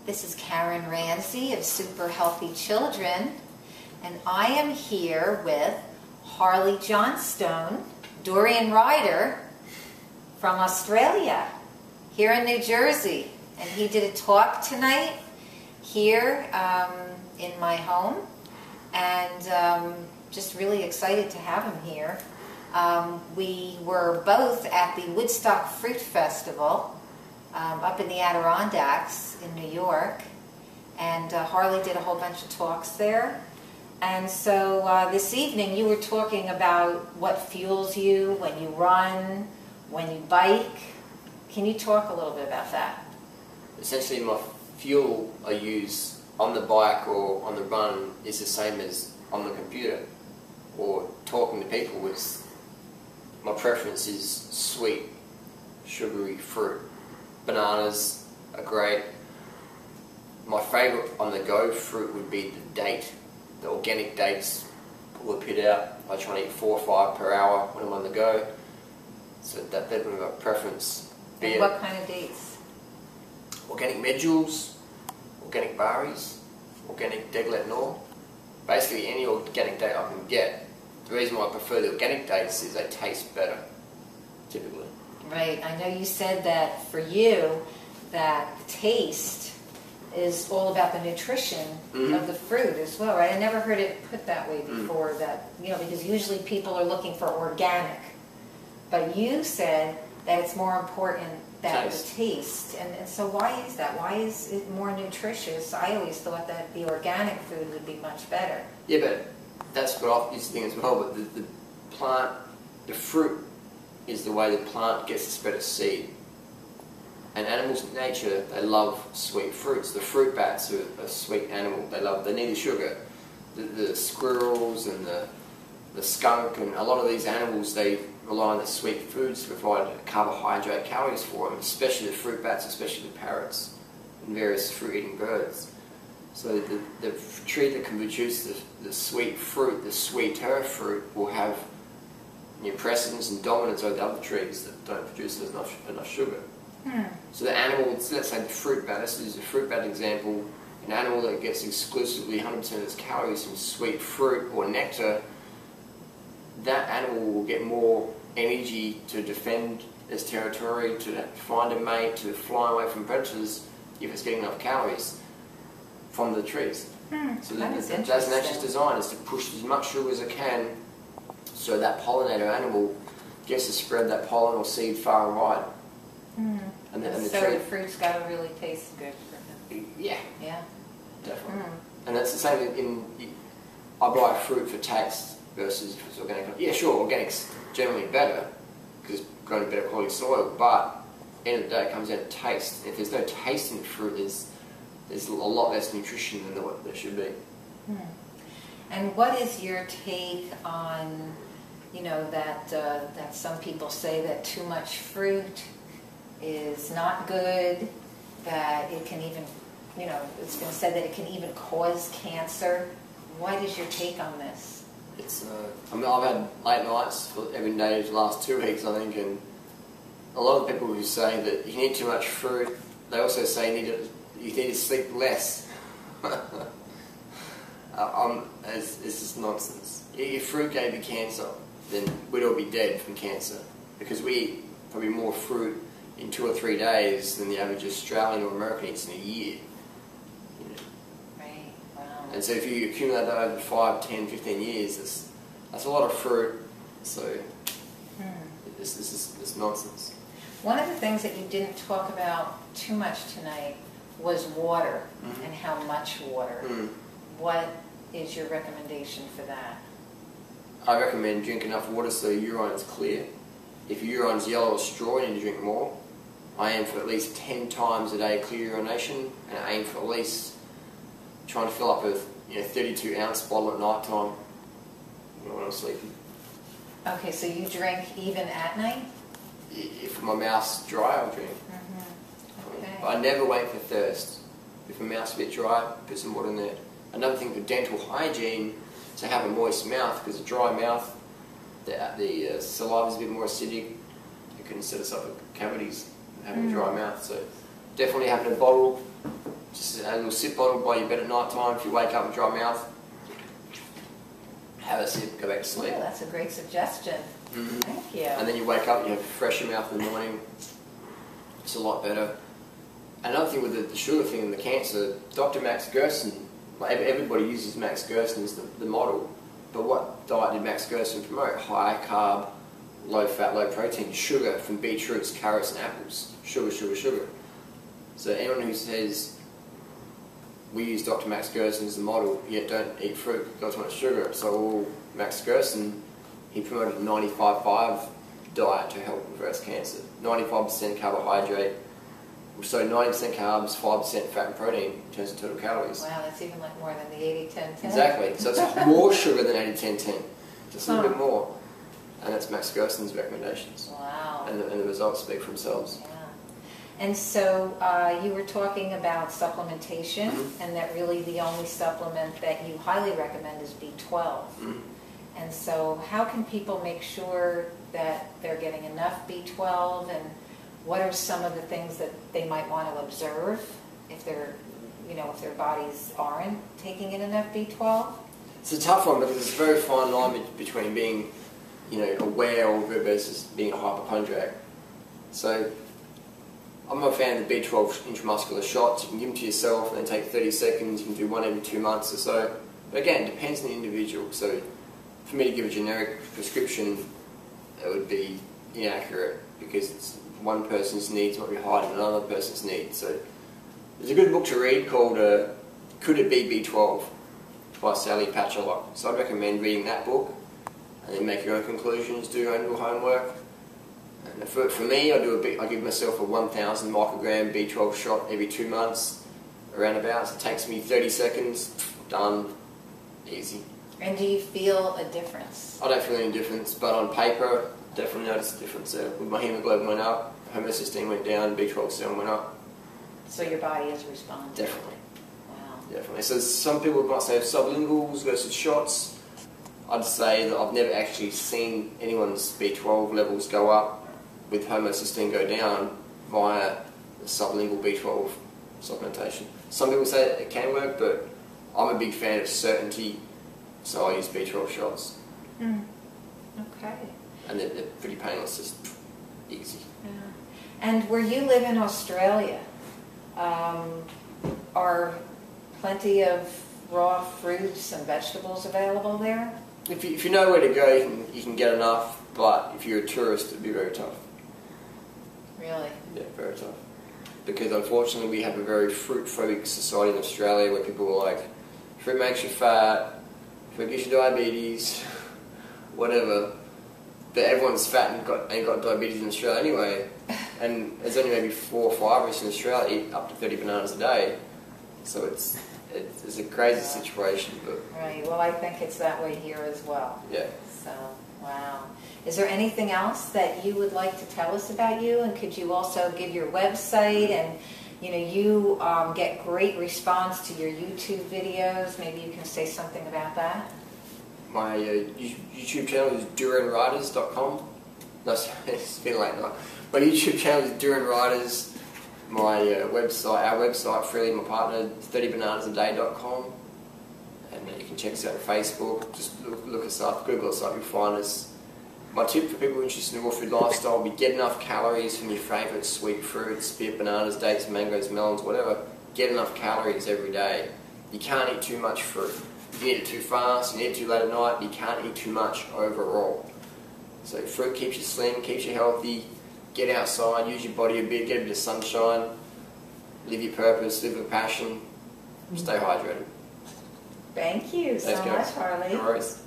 This is Karen Ranzi of Super Healthy Children, and I am here with Harley Johnstone, Durianrider from Australia, here in New Jersey. And he did a talk tonight here in my home, and just really excited to have him here. We were both at the Woodstock Fruit Festival up in the Adirondacks in New York, and Harley did a whole bunch of talks there. And so this evening you were talking about what fuels you when you run, when you bike. Can you talk a little bit about that? Essentially, my fuel I use on the bike or on the run is the same as on the computer or talking to people. My preference is sweet, sugary fruit. Bananas are great. My favourite on the go fruit would be the date, the organic dates. Pull the pit out. I try and eat 4 or 5 per hour when I'm on the go. So that's my preference. And what kind of dates? Organic medules, organic berries, organic deglet nor. Basically any organic date I can get. The reason why I prefer the organic dates is they taste better, typically. Right. I know you said that for you, that the taste is all about the nutrition of the fruit as well, right? I never heard it put that way before, that, you know, because usually people are looking for organic. But you said that it's more important that the taste. And so why is that? Why is it more nutritious? I always thought that the organic food would be much better. Yeah, but that's what I used to think as well. But the plant, the fruit is the way the plant gets to spread its seed. And animals in nature, they love sweet fruits. The fruit bats are a sweet animal. They need the sugar. The squirrels and the skunk and a lot of these animals, they rely on the sweet foods to provide carbohydrate calories for them, especially the fruit bats, especially the parrots and various fruit-eating birds. So the tree that can produce the sweet fruit, the sweeter fruit, will have precedence and dominance over the other trees that don't produce enough sugar. So the animal, let's say the fruit bat, let's use a fruit bat example, an animal that gets exclusively 100% of its calories from sweet fruit or nectar, that animal will get more energy to defend its territory, to find a mate, to fly away from predators if it's getting enough calories from the trees. So that's nature's design, is to push as much sugar as it can so that pollinator animal gets to spread that pollen or seed far and wide. And the fruit's got to really taste good for them. Yeah. Yeah. Definitely. And that's the same I buy fruit for taste versus if it's organic. Yeah, sure, organic's generally better because it's grown in better quality soil, but at the end of the day it comes down to taste. If there's no taste in the fruit, there's a lot less nutrition than what there should be. And what is your take on, that some people say that too much fruit is not good, that it can even, it's been said that it can even cause cancer. What is your take on this? I've had late nights for every day for the last 2 weeks, I think, and a lot of people who say that you need too much fruit, they also say you need to sleep less. It's just nonsense. If fruit gave you cancer, then we'd all be dead from cancer, because we eat probably more fruit in 2 or 3 days than the average Australian or American eats in a year. Right, wow. And so if you accumulate that over 5, 10, 15 years, that's a lot of fruit. So this is nonsense. One of the things that you didn't talk about too much tonight was water and how much water. What is your recommendation for that? I recommend drink enough water so your urine is clear. If your urine's yellow or straw, you need to drink more. I aim for at least 10 times a day clear urination, and I aim for at least trying to fill up a 32-ounce bottle at night time when I'm sleeping. Okay, so you drink even at night? If my mouth's dry, I'll drink. Okay. But I never wait for thirst. If my mouth's a bit dry, put some water in there. Another thing for dental hygiene is to have a moist mouth, because a dry mouth, the saliva is a bit more acidic. It can set us up with cavities having a dry mouth. So definitely having a bottle Just a little sip bottle by your bed at night time. If you wake up with dry mouth, have a sip, go back to sleep. Oh, that's a great suggestion. Mm-hmm. Thank you. And then you wake up, you have a fresher mouth in the morning. It's a lot better. Another thing with the sugar thing and the cancer, Dr. Max Gerson, like everybody uses Max Gerson as the model, but what diet did Max Gerson promote? High carb, low fat, low protein, sugar from beetroots, carrots and apples. Sugar, sugar, sugar. So anyone who says we use Dr. Max Gerson as the model, yet don't eat fruit, got too much sugar. So Max Gerson, he promoted a 95-5 diet to help with breast cancer. 95% carbohydrate, so 90% carbs, 5% fat and protein in terms of total calories. Wow, that's even like more than the 80-10-10. Exactly. So it's more sugar than 80-10-10. Just a little bit more. And that's Max Gerson's recommendations. Wow. And the results speak for themselves. Yeah. And so you were talking about supplementation, and that really the only supplement that you highly recommend is B12. And so how can people make sure that they're getting enough B12, and what are some of the things that they might want to observe if they're, if their bodies aren't taking in enough B12? It's a tough one because it's a very fine line between being, aware of it versus being a hypochondriac. So I'm a fan of the B12 intramuscular shots. You can give them to yourself and then take 30 seconds. You can do one every 2 months or so. But again, it depends on the individual. So for me to give a generic prescription, it would be inaccurate because it's one person's needs might be higher than another person's needs. So there's a good book to read called Could It Be B12 by Sally Patchlock. So I'd recommend reading that book and then make your own conclusions, do your own little homework. And for me, I give myself a 1,000 microgram B12 shot every 2 months, around about. So it takes me 30 seconds, done, easy. And do you feel a difference? I don't feel any difference, but on paper, definitely notice a difference there. With my hemoglobin went up, homocysteine went down, B12 serum went up. So your body has responded? Definitely. Wow. Definitely. So some people might say sublinguals versus shots. I'd say that I've never actually seen anyone's B12 levels go up with homocysteine go down via the sublingual B12 supplementation. Some people say it can work, but I'm a big fan of certainty, so I use B12 shots. Okay. And they're pretty painless, just easy. Yeah. And where you live in Australia, are plenty of raw fruits and vegetables available there? If you know where to go, you can get enough, but if you're a tourist, it'd be very tough. Really? Yeah, very tough. Because unfortunately we have a very fruit-phobic society in Australia where people are like, fruit makes you fat, fruit gives you diabetes, whatever. But everyone's fat and got diabetes in Australia anyway. And there's only maybe 4 or 5 of us in Australia eat up to 30 bananas a day. So it's a crazy situation. But right. Well, I think it's that way here as well. Yeah. So, wow. Is there anything else that you would like to tell us about you? And could you also give your website? And you get great response to your YouTube videos. Maybe you can say something about that. My YouTube channel is Durianriders.com. No, sorry, it's been late night. My YouTube channel is Durianriders. My website, our website, Freely, my partner, 30bananasaday.com. And you can check us out on Facebook. Just look us up, Google us up, you'll find us. My tip for people interested in the raw food lifestyle would be get enough calories from your favourite sweet fruits, be it bananas, dates, mangoes, melons, whatever. Get enough calories every day. You can't eat too much fruit. If you eat it too fast, you eat it too late at night, you can't eat too much overall. So fruit keeps you slim, keeps you healthy. Get outside, use your body a bit, get a bit of sunshine, live your purpose, live with passion, stay hydrated. Thank you so much, Harley. No worries.